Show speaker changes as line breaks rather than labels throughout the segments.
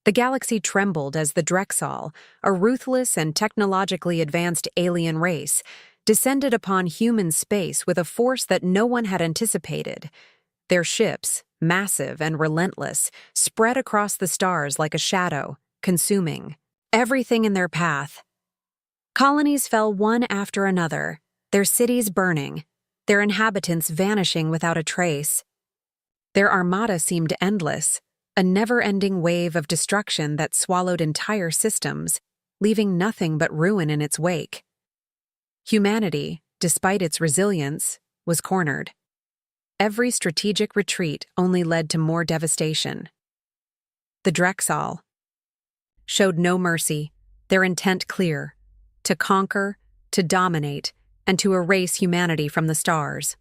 The galaxy trembled as the Drexel, a ruthless and technologically advanced alien race, descended upon human space with a force that no one had anticipated. Their ships, massive and relentless, spread across the stars like a shadow, consuming everything in their path. Colonies fell one after another, their cities burning, their inhabitants vanishing without a trace. Their armada seemed endless, a never-ending wave of destruction that swallowed entire systems, leaving nothing but ruin in its wake. Humanity, despite its resilience, was cornered. Every strategic retreat only led to more devastation. The Drexel showed no mercy, their intent clear: to conquer, to dominate, and to erase humanity from the stars.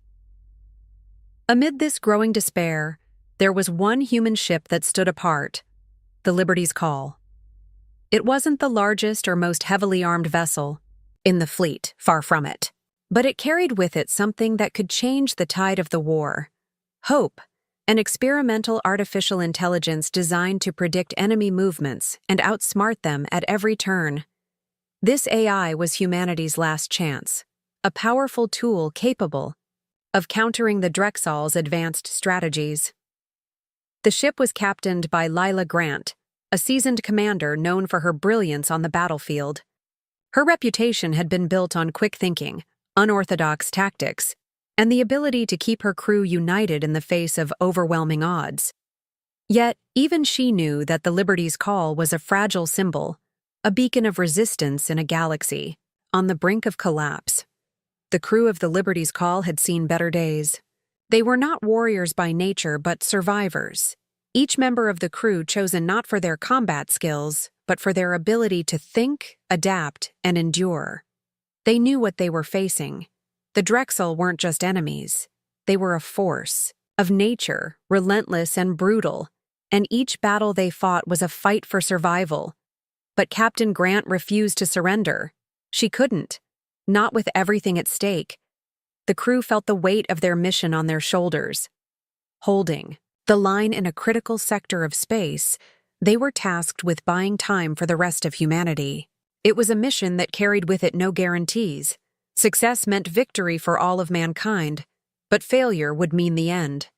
Amid this growing despair, there was one human ship that stood apart: the Liberty's Call. It wasn't the largest or most heavily armed vessel in the fleet, far from it. But it carried with it something that could change the tide of the war: hope, an experimental artificial intelligence designed to predict enemy movements and outsmart them at every turn. This AI was humanity's last chance, a powerful tool capable of countering the Drexel's advanced strategies. The ship was captained by Lila Grant, a seasoned commander known for her brilliance on the battlefield. Her reputation had been built on quick thinking, unorthodox tactics, and the ability to keep her crew united in the face of overwhelming odds. Yet, even she knew that the Liberty's Call was a fragile symbol, a beacon of resistance in a galaxy, on the brink of collapse. The crew of the Liberty's Call had seen better days. They were not warriors by nature, but survivors. Each member of the crew chosen not for their combat skills, but for their ability to think, adapt, and endure. They knew what they were facing. The Drexel weren't just enemies. They were a force of nature, relentless and brutal, and each battle they fought was a fight for survival. But Captain Grant refused to surrender. She couldn't, not with everything at stake. The crew felt the weight of their mission on their shoulders. Holding the line in a critical sector of space, they were tasked with buying time for the rest of humanity. It was a mission that carried with it no guarantees. Success meant victory for all of mankind, but failure would mean the end.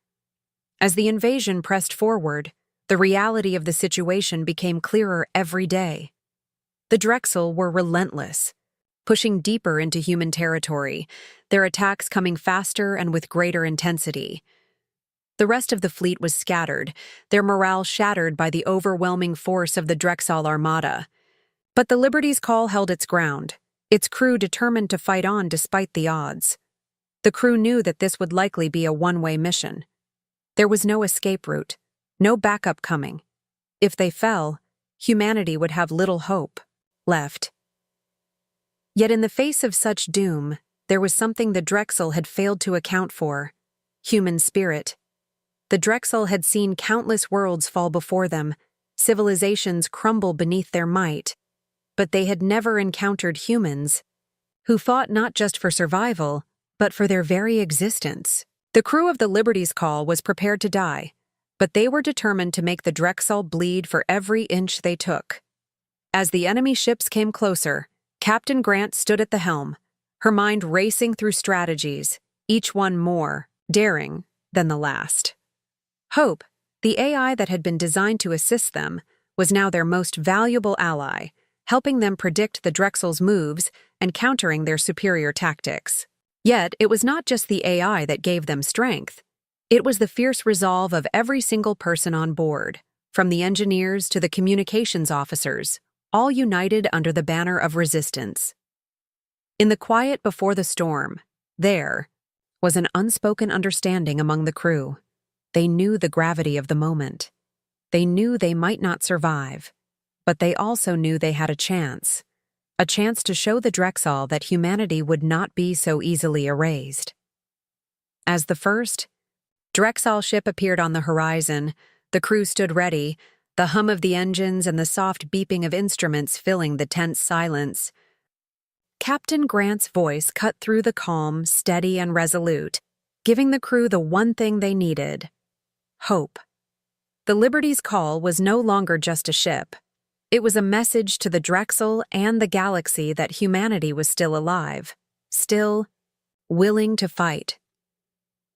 As the invasion pressed forward, the reality of the situation became clearer every day. The Drexel were relentless, pushing deeper into human territory, their attacks coming faster and with greater intensity. The rest of the fleet was scattered, their morale shattered by the overwhelming force of the Drexel Armada. But the Liberty's Call held its ground, its crew determined to fight on despite the odds. The crew knew that this would likely be a one-way mission. There was no escape route, no backup coming. If they fell, humanity would have little hope left. Yet in the face of such doom, there was something the Drexel had failed to account for: human spirit. The Drexel had seen countless worlds fall before them, civilizations crumble beneath their might, but they had never encountered humans who fought not just for survival, but for their very existence. The crew of the Liberty's Call was prepared to die, but they were determined to make the Drexel bleed for every inch they took. As the enemy ships came closer, Captain Grant stood at the helm, her mind racing through strategies, each one more daring than the last. Hope, the AI that had been designed to assist them, was now their most valuable ally, helping them predict the Drexel's moves and countering their superior tactics. Yet, it was not just the AI that gave them strength. It was the fierce resolve of every single person on board, from the engineers to the communications officers, all united under the banner of resistance. In the quiet before the storm, there was an unspoken understanding among the crew. They knew the gravity of the moment. They knew they might not survive, but they also knew they had a chance to show the Drexel that humanity would not be so easily erased. As the first Drexel ship appeared on the horizon, the crew stood ready, the hum of the engines and the soft beeping of instruments filling the tense silence. Captain Grant's voice cut through the calm, steady and resolute, giving the crew the one thing they needed: hope. The Liberty's call was no longer just a ship. It was a message to the Drexel and the galaxy that humanity was still alive, still willing to fight.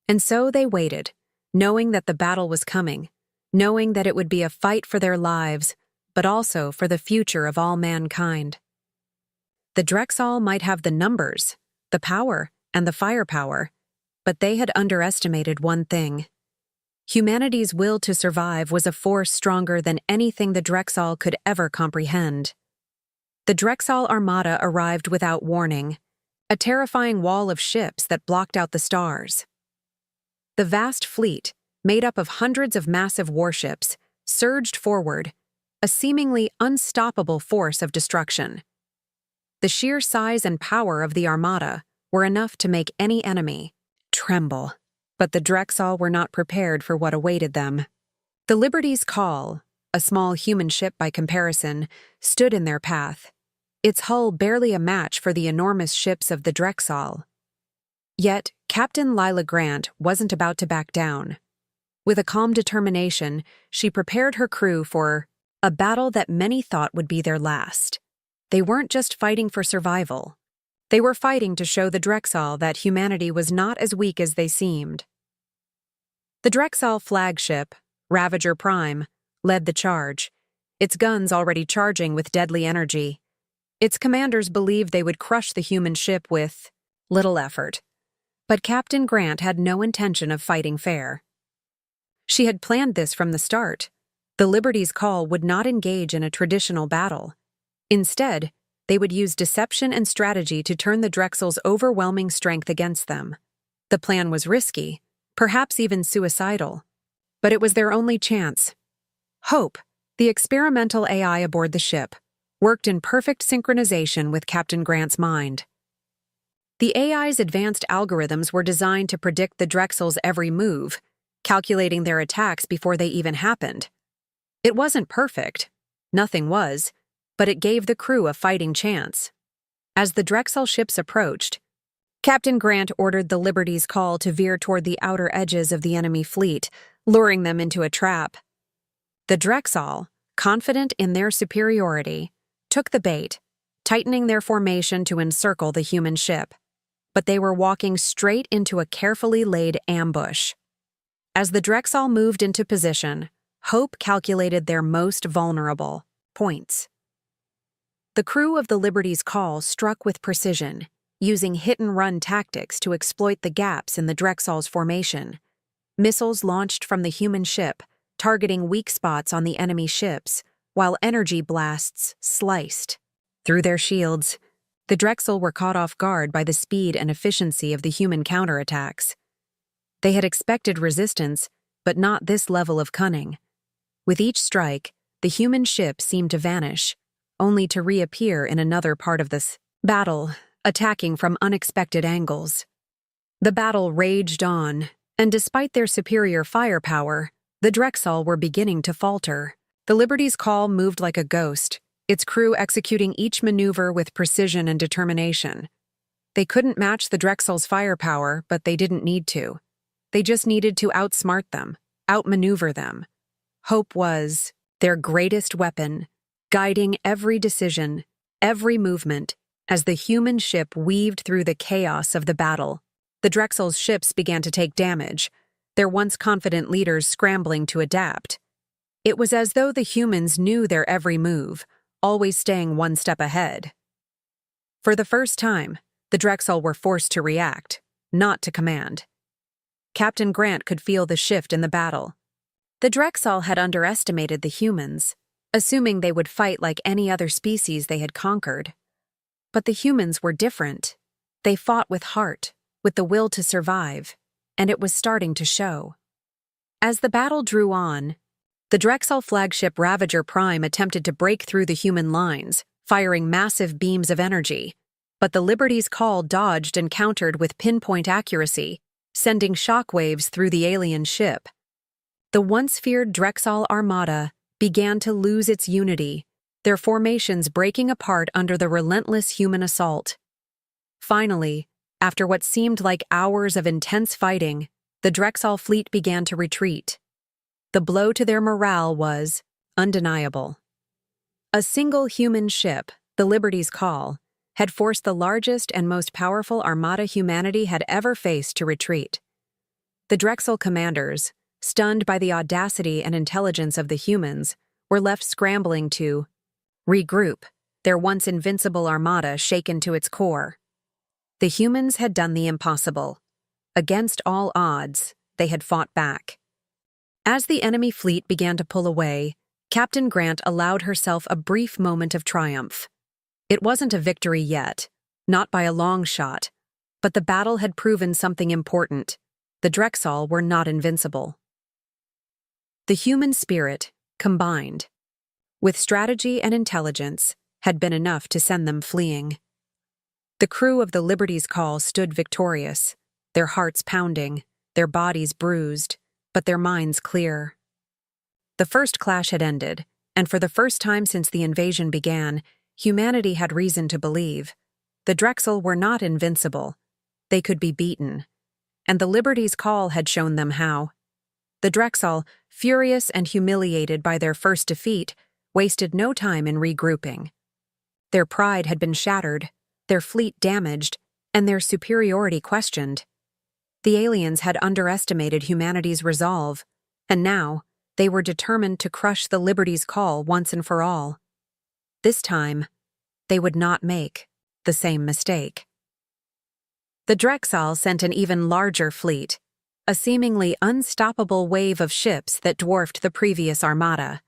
And so they waited, knowing that the battle was coming, knowing that it would be a fight for their lives, but also for the future of all mankind. The Drexel might have the numbers, the power, and the firepower, but they had underestimated one thing. Humanity's will to survive was a force stronger than anything the Drexel could ever comprehend. The Drexel Armada arrived without warning, a terrifying wall of ships that blocked out the stars. The vast fleet, made up of hundreds of massive warships, surged forward, a seemingly unstoppable force of destruction. The sheer size and power of the Armada were enough to make any enemy tremble, but the Drexel were not prepared for what awaited them. The Liberty's call, a small human ship by comparison, stood in their path, its hull barely a match for the enormous ships of the Drexel. Yet, Captain Lila Grant wasn't about to back down. With a calm determination, she prepared her crew for a battle that many thought would be their last. They weren't just fighting for survival. They were fighting to show the Drexel that humanity was not as weak as they seemed. The Drexel flagship, Ravager Prime, led the charge, its guns already charging with deadly energy. Its commanders believed they would crush the human ship with little effort. But Captain Grant had no intention of fighting fair. She had planned this from the start. The Liberty's call would not engage in a traditional battle. Instead, they would use deception and strategy to turn the Drexel's overwhelming strength against them. The plan was risky, perhaps even suicidal, but it was their only chance. Hope, the experimental AI aboard the ship, worked in perfect synchronization with Captain Grant's mind. The AI's advanced algorithms were designed to predict the Drexel's every move, calculating their attacks before they even happened. It wasn't perfect, nothing was, but it gave the crew a fighting chance. As the Drexel ships approached, Captain Grant ordered the Liberty's call to veer toward the outer edges of the enemy fleet, luring them into a trap. The Drexel, confident in their superiority, took the bait, tightening their formation to encircle the human ship. But they were walking straight into a carefully laid ambush. As the Drexel moved into position, Hope calculated their most vulnerable points. The crew of the Liberty's call struck with precision, using hit-and-run tactics to exploit the gaps in the Drexel's formation. Missiles launched from the human ship, targeting weak spots on the enemy ships, while energy blasts sliced through their shields. The Drexel were caught off guard by the speed and efficiency of the human counterattacks. They had expected resistance, but not this level of cunning. With each strike, the human ship seemed to vanish, only to reappear in another part of this battle, attacking from unexpected angles. The battle raged on, and despite their superior firepower, the Drexel were beginning to falter. The Liberty's call moved like a ghost, its crew executing each maneuver with precision and determination. They couldn't match the Drexel's firepower, but they didn't need to. They just needed to outsmart them, outmaneuver them. Hope was their greatest weapon, guiding every decision, every movement, as the human ship weaved through the chaos of the battle. The Drexel's ships began to take damage, their once confident leaders scrambling to adapt. It was as though the humans knew their every move, always staying one step ahead. For the first time, the Drexel were forced to react, not to command. Captain Grant could feel the shift in the battle. The Drexel had underestimated the humans, assuming they would fight like any other species they had conquered. But the humans were different. They fought with heart, with the will to survive, and it was starting to show. As the battle drew on, the Drexel flagship Ravager Prime attempted to break through the human lines, firing massive beams of energy, but the Liberty's call dodged and countered with pinpoint accuracy, sending shockwaves through the alien ship. The once feared Drexel Armada began to lose its unity, their formations breaking apart under the relentless human assault. Finally, after what seemed like hours of intense fighting, the Drexel fleet began to retreat. The blow to their morale was undeniable. A single human ship, the Liberty's Call, had forced the largest and most powerful armada humanity had ever faced to retreat. The Drexel commanders, stunned by the audacity and intelligence of the humans, were left scrambling to regroup, their once invincible armada shaken to its core. The humans had done the impossible. Against all odds, they had fought back. As the enemy fleet began to pull away, Captain Grant allowed herself a brief moment of triumph. It wasn't a victory yet, not by a long shot, but the battle had proven something important. The Drexel were not invincible. The human spirit, combined with strategy and intelligence, had been enough to send them fleeing. The crew of the Liberty's Call stood victorious, their hearts pounding, their bodies bruised, but their minds clear. The first clash had ended, and for the first time since the invasion began, humanity had reason to believe. The Drexel were not invincible. They could be beaten. And the Liberty's Call had shown them how. The Drexel, furious and humiliated by their first defeat, wasted no time in regrouping. Their pride had been shattered, their fleet damaged, and their superiority questioned. The aliens had underestimated humanity's resolve, and now they were determined to crush the Liberty's Call once and for all. This time, they would not make the same mistake. The Drexel sent an even larger fleet, a seemingly unstoppable wave of ships that dwarfed the previous armada.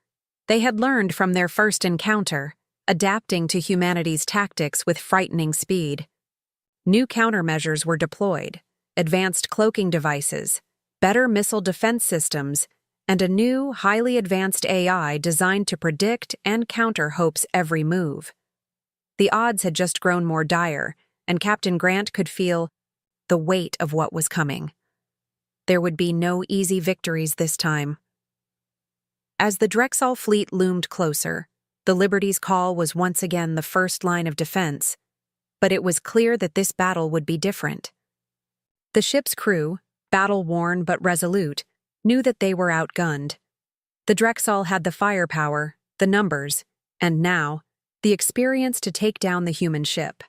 They had learned from their first encounter, adapting to humanity's tactics with frightening speed. New countermeasures were deployed, advanced cloaking devices, better missile defense systems, and a new, highly advanced AI designed to predict and counter Hope's every move. The odds had just grown more dire, and Captain Grant could feel the weight of what was coming. There would be no easy victories this time. As the Drexel fleet loomed closer, the Liberty's Call was once again the first line of defense, but it was clear that this battle would be different. The ship's crew, battle-worn but resolute, knew that they were outgunned. The Drexel had the firepower, the numbers, and now, the experience to take down the human ship.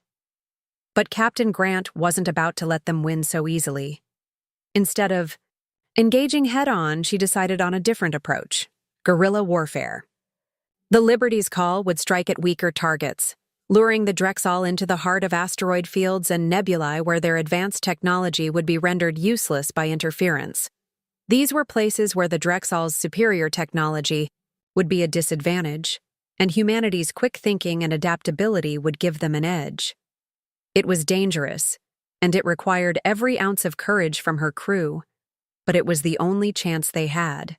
But Captain Grant wasn't about to let them win so easily. Instead of engaging head-on, she decided on a different approach: guerrilla warfare. The Liberty's Call would strike at weaker targets, luring the Drexel into the heart of asteroid fields and nebulae where their advanced technology would be rendered useless by interference. These were places where the Drexel's superior technology would be a disadvantage, and humanity's quick thinking and adaptability would give them an edge. It was dangerous, and it required every ounce of courage from her crew, but it was the only chance they had.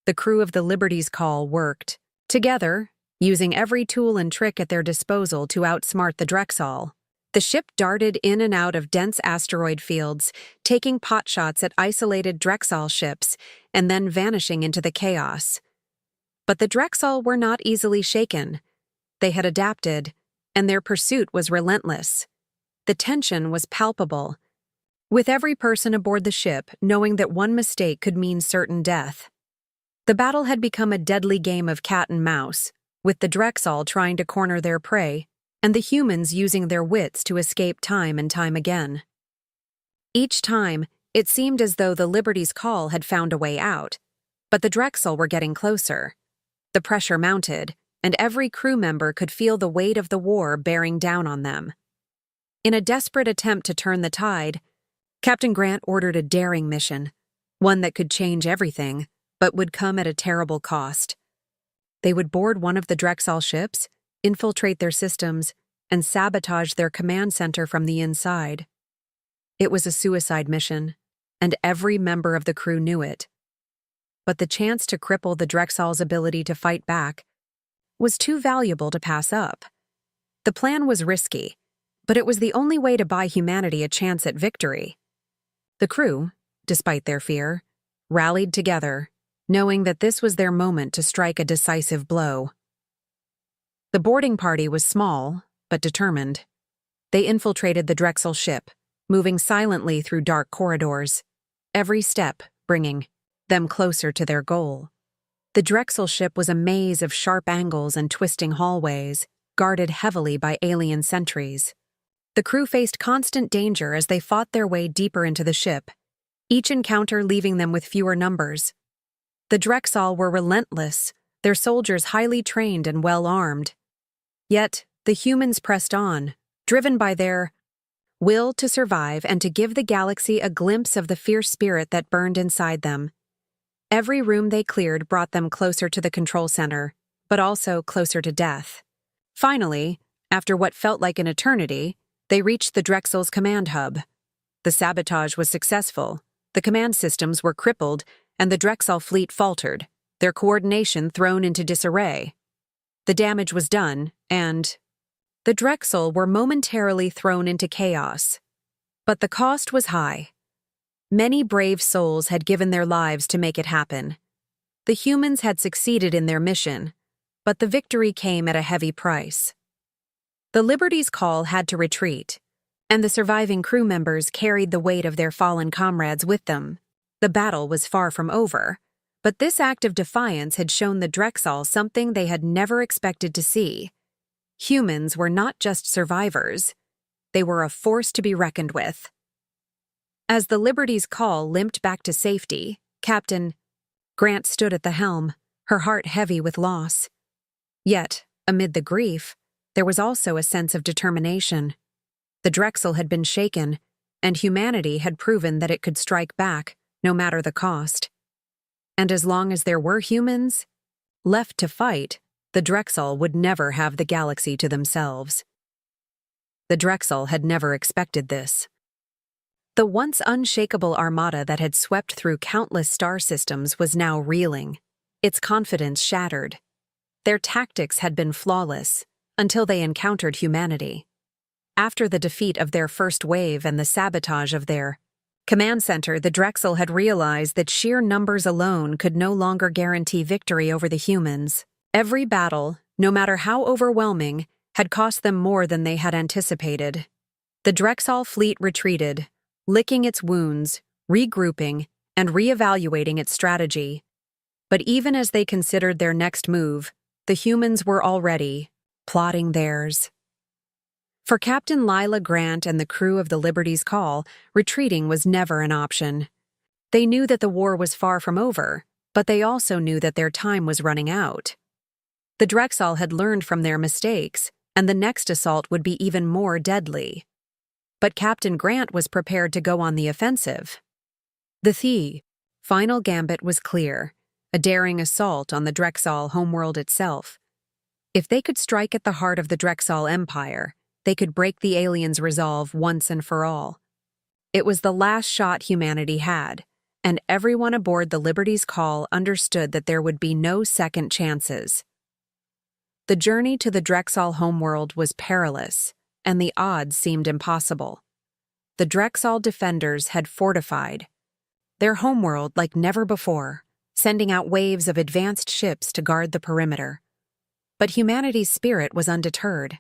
The crew of the Liberty's Call worked together, using every tool and trick at their disposal to outsmart the Drexel. The ship darted in and out of dense asteroid fields, taking potshots at isolated Drexel ships and then vanishing into the chaos. But the Drexel were not easily shaken. They had adapted, and their pursuit was relentless. The tension was palpable, with every person aboard the ship knowing that one mistake could mean certain death. The battle had become a deadly game of cat and mouse, with the Drexel trying to corner their prey, and the humans using their wits to escape time and time again. Each time, it seemed as though the Liberty's Call had found a way out, but the Drexel were getting closer. The pressure mounted, and every crew member could feel the weight of the war bearing down on them. In a desperate attempt to turn the tide, Captain Grant ordered a daring mission, one that could change everything, but would come at a terrible cost. They would board one of the Drexel ships, infiltrate their systems, and sabotage their command center from the inside. It was a suicide mission, and every member of the crew knew it. But the chance to cripple the Drexel's ability to fight back was too valuable to pass up. The plan was risky, but it was the only way to buy humanity a chance at victory. The crew, despite their fear, rallied together, knowing that this was their moment to strike a decisive blow. The boarding party was small, but determined. They infiltrated the Drexel ship, moving silently through dark corridors, every step bringing them closer to their goal. The Drexel ship was a maze of sharp angles and twisting hallways, guarded heavily by alien sentries. The crew faced constant danger as they fought their way deeper into the ship, each encounter leaving them with fewer numbers. The Drexel were relentless, their soldiers highly trained and well-armed. Yet, the humans pressed on, driven by their will to survive and to give the galaxy a glimpse of the fierce spirit that burned inside them. Every room they cleared brought them closer to the control center, but also closer to death. Finally, after what felt like an eternity, they reached the Drexel's command hub. The sabotage was successful, the command systems were crippled, and the Drexel fleet faltered, their coordination thrown into disarray. The damage was done, and the Drexel were momentarily thrown into chaos. But the cost was high. Many brave souls had given their lives to make it happen. The humans had succeeded in their mission, but the victory came at a heavy price. The Liberty's call had to retreat, and the surviving crew members carried the weight of their fallen comrades with them. The battle was far from over, but this act of defiance had shown the Drexel something they had never expected to see. Humans were not just survivors, they were a force to be reckoned with. As the Liberty's call limped back to safety, Captain Grant stood at the helm, her heart heavy with loss. Yet, amid the grief, there was also a sense of determination. The Drexel had been shaken, and humanity had proven that it could strike back, no matter the cost. And as long as there were humans left to fight, the Drexel would never have the galaxy to themselves. The Drexel had never expected this. The once unshakable armada that had swept through countless star systems was now reeling, its confidence shattered. Their tactics had been flawless, until they encountered humanity. After the defeat of their first wave and the sabotage of their command center, the Drexel had realized that sheer numbers alone could no longer guarantee victory over the humans. Every battle, no matter how overwhelming, had cost them more than they had anticipated. The Drexel fleet retreated, licking its wounds, regrouping, and reevaluating its strategy. But even as they considered their next move, the humans were already plotting theirs. For Captain Lila Grant and the crew of the Liberty's call, retreating was never an option. They knew that the war was far from over, but they also knew that their time was running out. The Drexel had learned from their mistakes, and the next assault would be even more deadly. But Captain Grant was prepared to go on the offensive. The final gambit was clear, a daring assault on the Drexel homeworld itself. If they could strike at the heart of the Drexel Empire, they could break the aliens' resolve once and for all. It was the last shot humanity had, and everyone aboard the Liberty's call understood that there would be no second chances. The journey to the Drexel homeworld was perilous, and the odds seemed impossible. The Drexel defenders had fortified their homeworld like never before, sending out waves of advanced ships to guard the perimeter. But humanity's spirit was undeterred.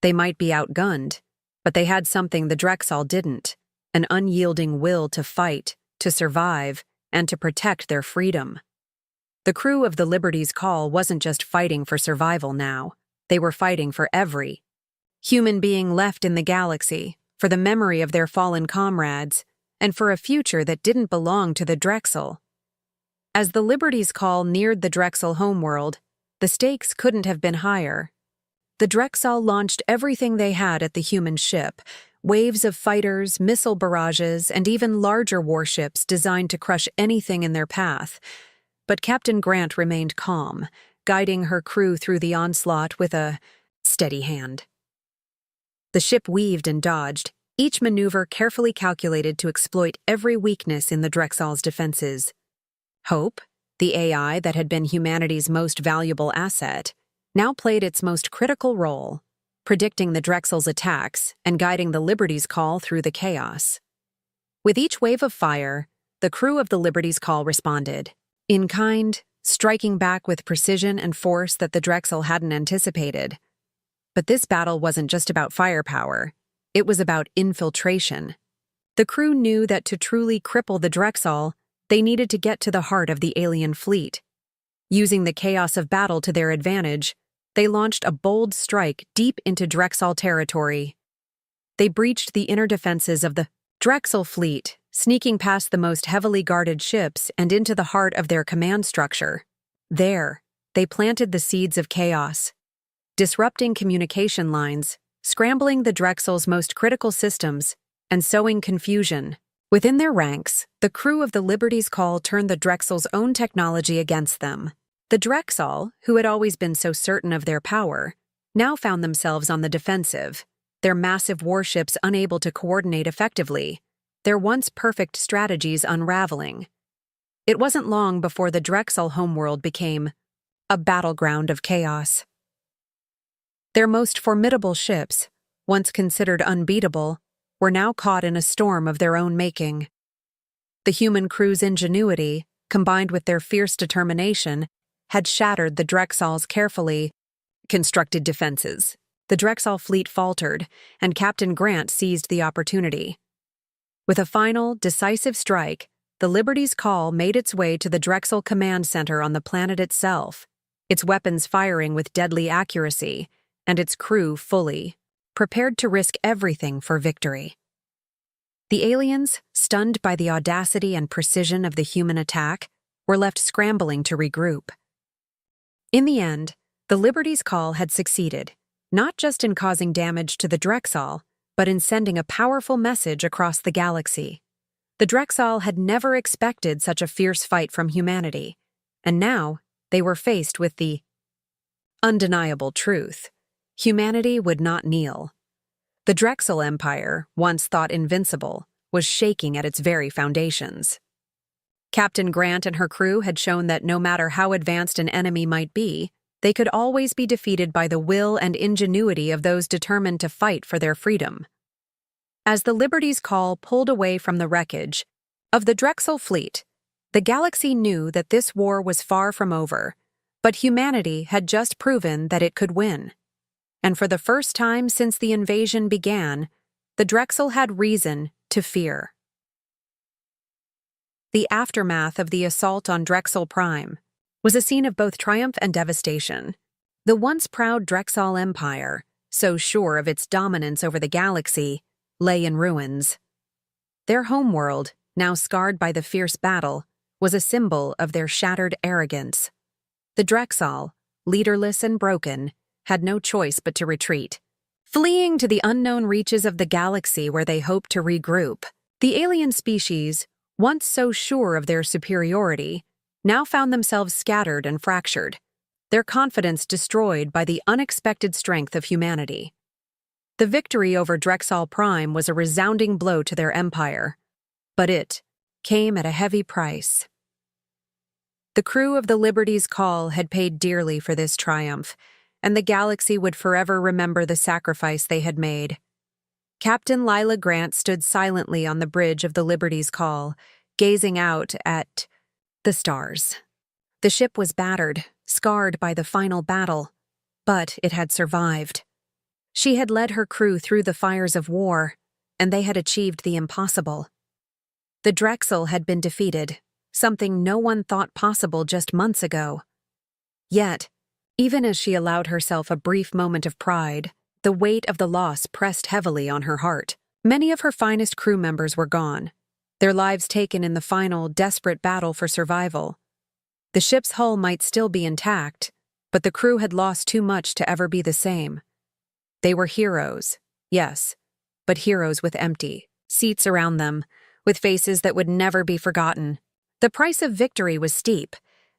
They might be outgunned, but they had something the Drexel didn't, an unyielding will to fight, to survive, and to protect their freedom. The crew of the Liberty's call wasn't just fighting for survival now, they were fighting for every human being left in the galaxy, for the memory of their fallen comrades, and for a future that didn't belong to the Drexel. As the Liberty's call neared the Drexel homeworld, the stakes couldn't have been higher. The Drexel launched everything they had at the human ship, waves of fighters, missile barrages, and even larger warships designed to crush anything in their path. But Captain Grant remained calm, guiding her crew through the onslaught with a steady hand. The ship weaved and dodged, each maneuver carefully calculated to exploit every weakness in the Drexel's defenses. Hope, the AI that had been humanity's most valuable asset, now played its most critical role, predicting the Drexel's attacks and guiding the Liberty's call through the chaos. With each wave of fire, the crew of the Liberty's call responded, in kind, striking back with precision and force that the Drexel hadn't anticipated. But this battle wasn't just about firepower, it was about infiltration. The crew knew that to truly cripple the Drexel, They needed to get to the heart of the alien fleet. Using the chaos of battle to their advantage, they launched a bold strike deep into Drexel territory. They breached the inner defenses of the Drexel fleet, sneaking past the most heavily guarded ships and into the heart of their command structure. There, they planted the seeds of chaos, disrupting communication lines, scrambling the Drexel's most critical systems, and sowing confusion. Within their ranks, the crew of the Liberty's Call turned the Drexel's own technology against them. The Drexel, who had always been so certain of their power, now found themselves on the defensive, their massive warships unable to coordinate effectively, their once perfect strategies unraveling. It wasn't long before the Drexel homeworld became a battleground of chaos. Their most formidable ships, once considered unbeatable, were now caught in a storm of their own making. The human crew's ingenuity, combined with their fierce determination, had shattered the Drexel's carefully constructed defenses. The Drexel fleet faltered, and Captain Grant seized the opportunity. With a final, decisive strike, the Liberty's Call made its way to the Drexel command center on the planet itself, its weapons firing with deadly accuracy, and its crew fully prepared to risk everything for victory. The aliens, stunned by the audacity and precision of the human attack, were left scrambling to regroup. In the end, the Liberty's Call had succeeded, not just in causing damage to the Drexel, but in sending a powerful message across the galaxy. The Drexel had never expected such a fierce fight from humanity, and now they were faced with the undeniable truth. Humanity would not kneel. The Drexel Empire, once thought invincible, was shaking at its very foundations. Captain Grant and her crew had shown that no matter how advanced an enemy might be, they could always be defeated by the will and ingenuity of those determined to fight for their freedom. As the Liberty's Call pulled away from the wreckage of the Drexel fleet, the galaxy knew that this war was far from over, but humanity had just proven that it could win. And for the first time since the invasion began, the Drexel had reason to fear. The aftermath of the assault on Drexel Prime was a scene of both triumph and devastation. The once proud Drexel Empire, so sure of its dominance over the galaxy, lay in ruins. Their homeworld, now scarred by the fierce battle, was a symbol of their shattered arrogance. The Drexel, leaderless and broken, had no choice but to retreat, fleeing to the unknown reaches of the galaxy where they hoped to regroup. The alien species, once so sure of their superiority, now found themselves scattered and fractured, their confidence destroyed by the unexpected strength of humanity. The victory over Drexel Prime was a resounding blow to their empire, but it came at a heavy price. The crew of the Liberty's Call had paid dearly for this triumph, and the galaxy would forever remember the sacrifice they had made. Captain Lila Grant stood silently on the bridge of the Liberty's Call, gazing out at the stars. The ship was battered, scarred by the final battle, but it had survived. She had led her crew through the fires of war, and they had achieved the impossible. The Drexel had been defeated, something no one thought possible just months ago. Yet, even as she allowed herself a brief moment of pride, the weight of the loss pressed heavily on her heart. Many of her finest crew members were gone, their lives taken in the final, desperate battle for survival. The ship's hull might still be intact, but the crew had lost too much to ever be the same. They were heroes, yes, but heroes with empty seats around them, with faces that would never be forgotten. The price of victory was steep,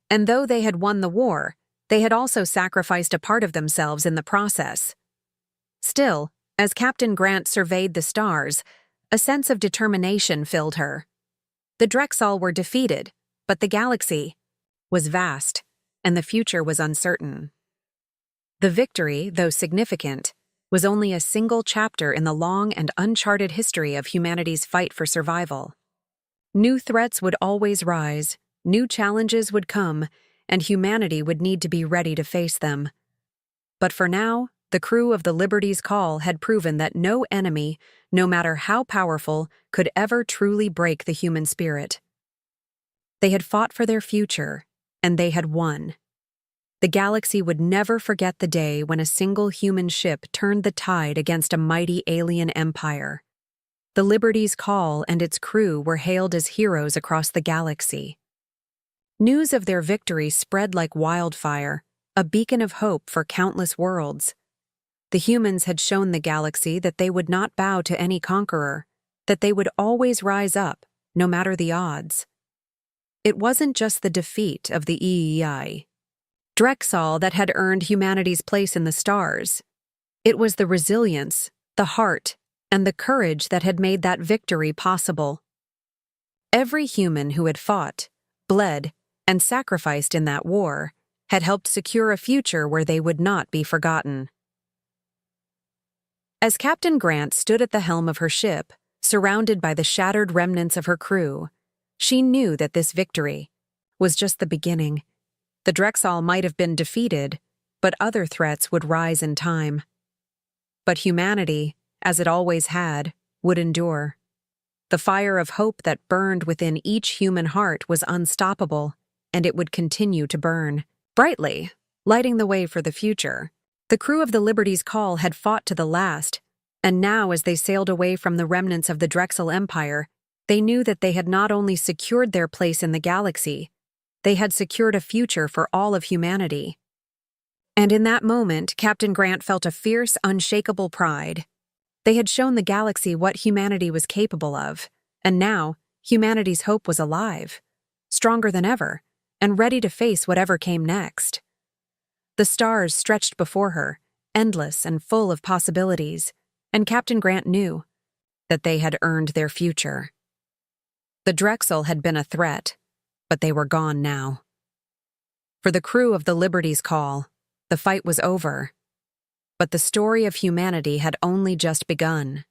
and though they had won the war, they had also sacrificed a part of themselves in the process. Still, as Captain Grant surveyed the stars, a sense of determination filled her. The Drexel were defeated, but the galaxy was vast, and the future was uncertain. The victory, though significant, was only a single chapter in the long and uncharted history of humanity's fight for survival. New threats would always rise, new challenges would come, and humanity would need to be ready to face them. But for now, the crew of the Liberty's Call had proven that no enemy, no matter how powerful, could ever truly break the human spirit. They had fought for their future, and they had won. The galaxy would never forget the day when a single human ship turned the tide against a mighty alien empire. The Liberty's Call and its crew were hailed as heroes across the galaxy. News of their victory spread like wildfire, a beacon of hope for countless worlds. The humans had shown the galaxy that they would not bow to any conqueror, that they would always rise up, no matter the odds. It wasn't just the defeat of the EEI, Drexel, that had earned humanity's place in the stars. It was the resilience, the heart, and the courage that had made that victory possible. Every human who had fought, bled, and sacrificed in that war had helped secure a future where they would not be forgotten. As Captain Grant stood at the helm of her ship, surrounded by the shattered remnants of her crew, she knew that this victory was just the beginning. The Drexel might have been defeated, but other threats would rise in time. But humanity, as it always had, would endure. The fire of hope that burned within each human heart was unstoppable, and it would continue to burn brightly, lighting the way for the future. The crew of the Liberty's Call had fought to the last, and now as they sailed away from the remnants of the Drexel Empire, they knew that they had not only secured their place in the galaxy, they had secured a future for all of humanity. And in that moment, Captain Grant felt a fierce, unshakable pride. They had shown the galaxy what humanity was capable of, and now humanity's hope was alive, stronger than ever, and ready to face whatever came next. The stars stretched before her, endless and full of possibilities, and Captain Grant knew that they had earned their future. The Drexel had been a threat, but they were gone now. For the crew of the Liberty's Call, the fight was over, but the story of humanity had only just begun.